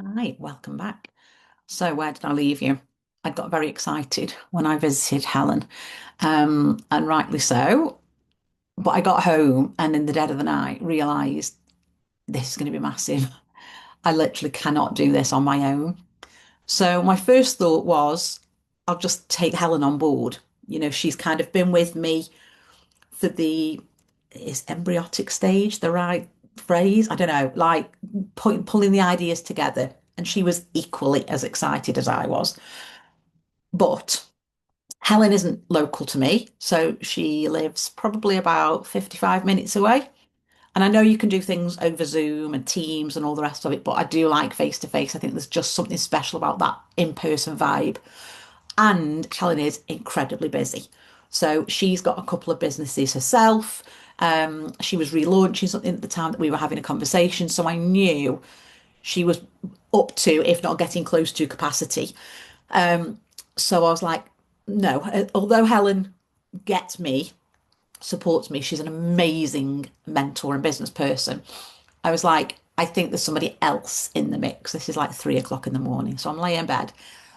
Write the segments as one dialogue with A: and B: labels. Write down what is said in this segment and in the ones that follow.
A: Hi, welcome back. So, where did I leave you? I got very excited when I visited Helen, and rightly so. But I got home and in the dead of the night realised this is going to be massive. I literally cannot do this on my own. So, my first thought was, I'll just take Helen on board. She's kind of been with me for is embryotic stage the right phrase? I don't know, like pulling the ideas together. And she was equally as excited as I was. But Helen isn't local to me, so she lives probably about 55 minutes away. And I know you can do things over Zoom and Teams and all the rest of it, but I do like face to face. I think there's just something special about that in-person vibe. And Helen is incredibly busy. So she's got a couple of businesses herself. She was relaunching something at the time that we were having a conversation. So I knew she was up to, if not getting close to capacity. So I was like, no, although Helen gets me, supports me, she's an amazing mentor and business person. I was like, I think there's somebody else in the mix. This is like 3 o'clock in the morning. So I'm laying in bed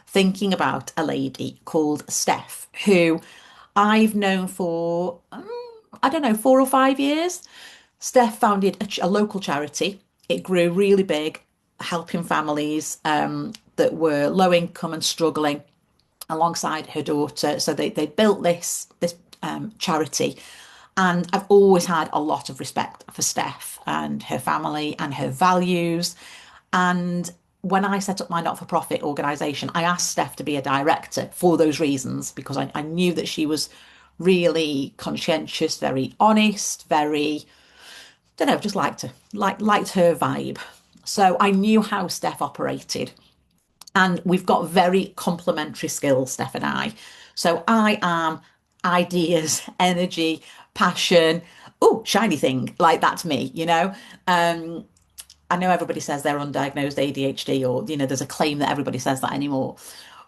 A: thinking about a lady called Steph, who I've known for, I don't know, 4 or 5 years. Steph founded a local charity. It grew really big, helping families that were low income and struggling alongside her daughter. So they built this charity, and I've always had a lot of respect for Steph and her family and her values. And when I set up my not-for-profit organisation, I asked Steph to be a director for those reasons because I knew that she was really conscientious, very honest, very, don't know, just liked her vibe. So I knew how Steph operated. And we've got very complementary skills, Steph and I. So I am ideas, energy, passion. Oh, shiny thing. Like that's me. Um, I know everybody says they're undiagnosed ADHD, or, there's a claim that everybody says that anymore.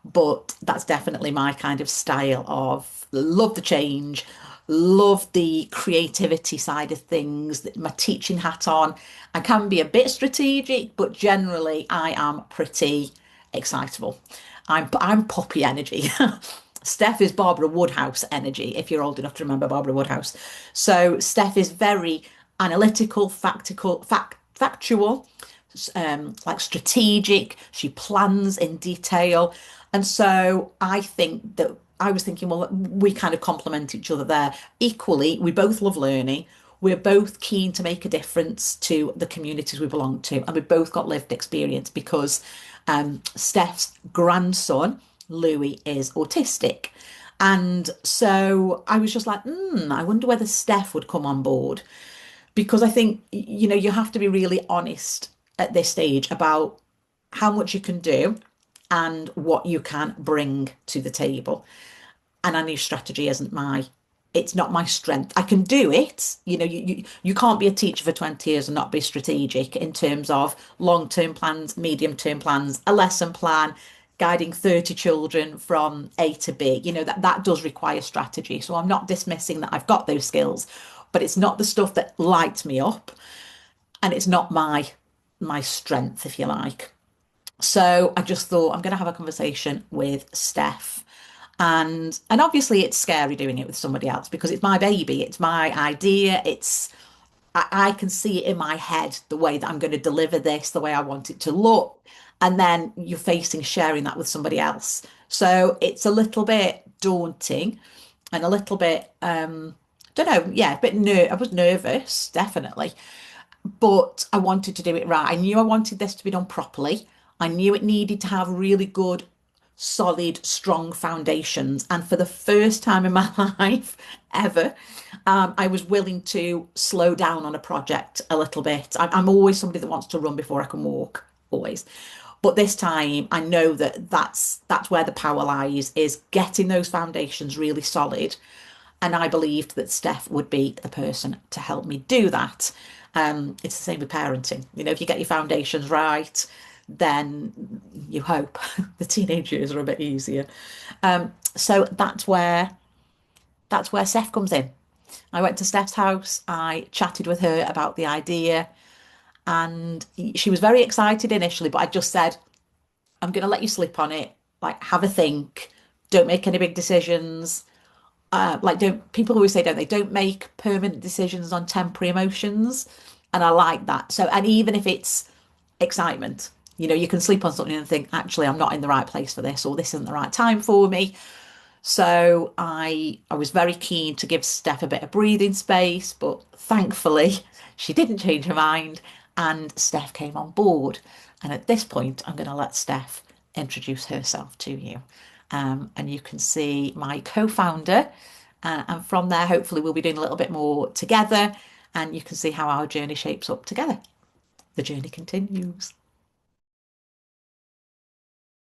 A: But that's definitely my kind of style of love the change, love the creativity side of things, my teaching hat on. I can be a bit strategic, but generally I am pretty excitable. I'm poppy energy. Steph is Barbara Woodhouse energy, if you're old enough to remember Barbara Woodhouse. So Steph is very analytical, factual, like strategic. She plans in detail. And so I think that I was thinking, well, we kind of complement each other there. Equally, we both love learning. We're both keen to make a difference to the communities we belong to. And we've both got lived experience because Steph's grandson, Louis, is autistic. And so I was just like, I wonder whether Steph would come on board because I think, you have to be really honest at this stage about how much you can do and what you can bring to the table. And I knew strategy isn't it's not my strength. I can do it. You can't be a teacher for 20 years and not be strategic in terms of long-term plans, medium-term plans, a lesson plan, guiding 30 children from A to B. That does require strategy. So I'm not dismissing that I've got those skills, but it's not the stuff that lights me up, and it's not my strength, if you like. So I just thought I'm going to have a conversation with Steph. And obviously it's scary doing it with somebody else because it's my baby, it's my idea, I can see it in my head the way that I'm going to deliver this, the way I want it to look. And then you're facing sharing that with somebody else. So it's a little bit daunting and a little bit don't know, yeah, a bit I was nervous, definitely, but I wanted to do it right. I knew I wanted this to be done properly. I knew it needed to have really good, solid, strong foundations. And for the first time in my life ever, I was willing to slow down on a project a little bit. I'm always somebody that wants to run before I can walk, always. But this time, I know that that's where the power lies, is getting those foundations really solid. And I believed that Steph would be the person to help me do that. It's the same with parenting. If you get your foundations right, then you hope the teenage years are a bit easier. So that's where Steph comes in. I went to Steph's house. I chatted with her about the idea, And she was very excited initially, but I just said, I'm going to let you sleep on it. Like, have a think. Don't make any big decisions. Like, don't people always say, don't they? Don't make permanent decisions on temporary emotions. And I like that. So, and even if it's excitement, you can sleep on something and think, actually, I'm not in the right place for this, or this isn't the right time for me. So I was very keen to give Steph a bit of breathing space, but thankfully she didn't change her mind and Steph came on board. And at this point, I'm going to let Steph introduce herself to you. And you can see my co-founder. And from there, hopefully, we'll be doing a little bit more together and you can see how our journey shapes up together. The journey continues.